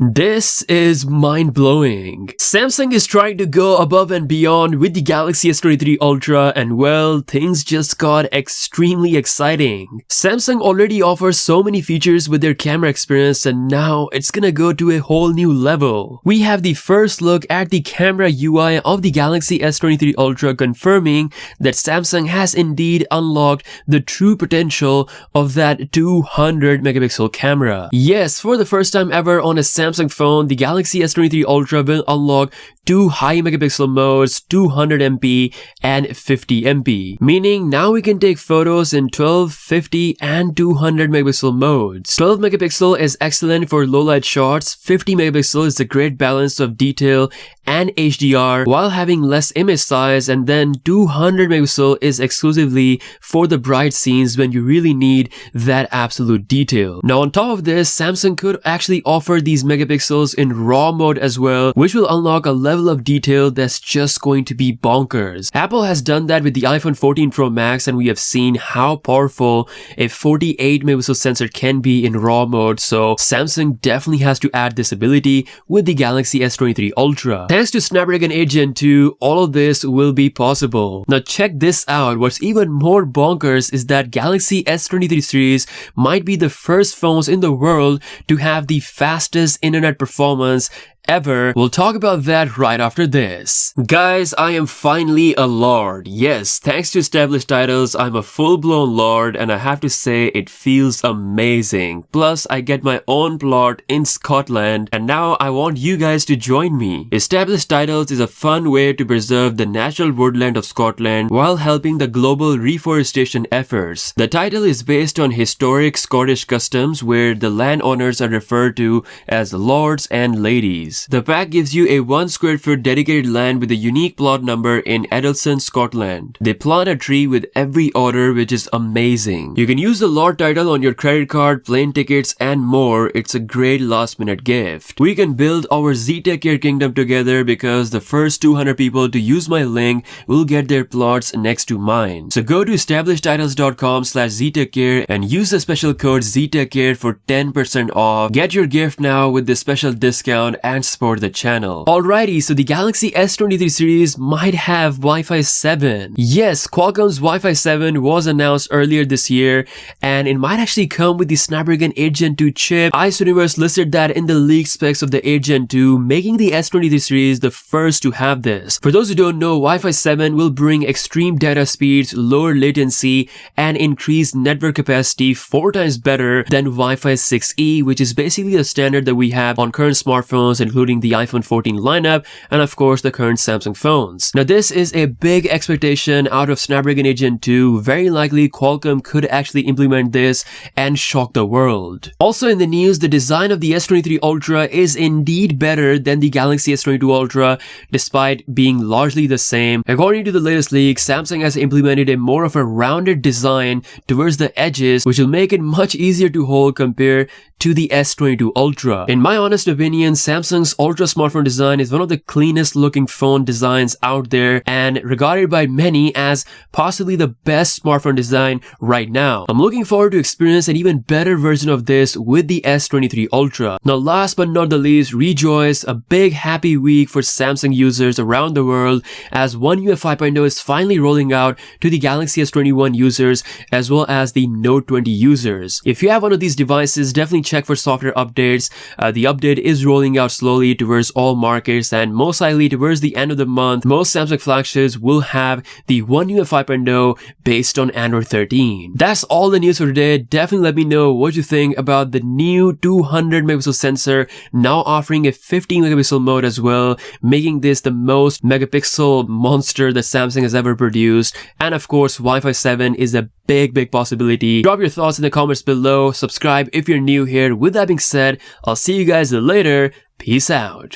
This is mind-blowing. Samsung is trying to go above and beyond with the Galaxy S23 Ultra, and well, things just got extremely exciting. Samsung already offers so many features with their camera experience, and now it's gonna go to a whole new level. We have the first look at the camera UI of the Galaxy S23 Ultra, confirming that Samsung has indeed unlocked the true potential of that 200 megapixel camera. Yes, for the first time ever on a Samsung phone, the Galaxy S23 Ultra will unlock two high megapixel modes, 200MP and 50MP, meaning now we can take photos in 12, 50 and 200 megapixel modes. 12 megapixel is excellent for low light shots, 50 megapixel is a great balance of detail and HDR while having less image size, and then 200 megapixel is exclusively for the bright scenes when you really need that absolute detail. Now on top of this, Samsung could actually offer these megapixels in RAW mode as well, which will unlock a level of detail that's just going to be bonkers. Apple has done that with the iPhone 14 Pro Max, and we have seen how powerful a 48 megapixel sensor can be in RAW mode, so Samsung definitely has to add this ability with the Galaxy S23 Ultra. Thanks to Snapdragon 8 Gen 2, all of this will be possible. Now check this out, what's even more bonkers is that Galaxy S23 series might be the first phones in the world to have the fastest internet performance ever. We'll talk about that right after this. Guys, I am finally a lord. Yes, thanks to established titles, I'm a full-blown lord, and I have to say it feels amazing. Plus, I get my own plot in Scotland, and now I want you guys to join me. Established titles is a fun way to preserve the natural woodland of Scotland while helping the global reforestation efforts. The title is based on historic Scottish customs where the landowners are referred to as lords and ladies. The pack gives you a 1 square foot dedicated land with a unique plot number in Eddleston, Scotland. They plant a tree with every order, which is amazing. You can use the Lord title on your credit card, plane tickets and more. It's a great last minute gift. We can build our XEETECHCARE kingdom together because the first 200 people to use my link will get their plots next to mine. So go to establishedtitles.com/XEETECHCARE and use the special code XEETECHCARE for 10% off. Get your gift now with the special discount and support the channel. Alrighty, so the Galaxy S23 series might have Wi-Fi 7. Yes, Qualcomm's Wi-Fi 7 was announced earlier this year, and it might actually come with the Snapdragon 8 Gen 2 chip. Ice Universe listed that in the leaked specs of the 8 Gen 2, making the S23 series the first to have this. For those who don't know, Wi-Fi 7 will bring extreme data speeds, lower latency, and increased network capacity 4 times better than Wi-Fi 6E, which is basically the standard that we have on current smartphones, including the iPhone 14 lineup and of course the current Samsung phones. Now this is a big expectation out of Snapdragon 8 Gen 2. Very likely Qualcomm could actually implement this and shock the world. Also in the news, the design of the S23 Ultra is indeed better than the Galaxy S22 Ultra despite being largely the same. According to the latest leak, Samsung has implemented a more of a rounded design towards the edges, which will make it much easier to hold compared to the S22 Ultra. In my honest opinion, Samsung's Ultra smartphone design is one of the cleanest looking phone designs out there and regarded by many as possibly the best smartphone design right now. I'm looking forward to experience an even better version of this with the S23 Ultra. Now last but not the least, rejoice, a big happy week for Samsung users around the world as One UI 5.0 is finally rolling out to the Galaxy S21 users as well as the Note 20 users. If you have one of these devices, definitely check for software updates. The update is rolling out slowly towards all markets, and most likely towards the end of the month, most Samsung flagships will have the One UI 5.0 based on Android 13. That's all the news for today. Definitely let me know what you think about the new 200 megapixel sensor now offering a 50 megapixel mode as well, making this the most megapixel monster that Samsung has ever produced. And of course, Wi-Fi 7 is a big possibility. Drop your thoughts in the comments below. Subscribe if you're new here. With that being said, I'll see you guys later. Peace out.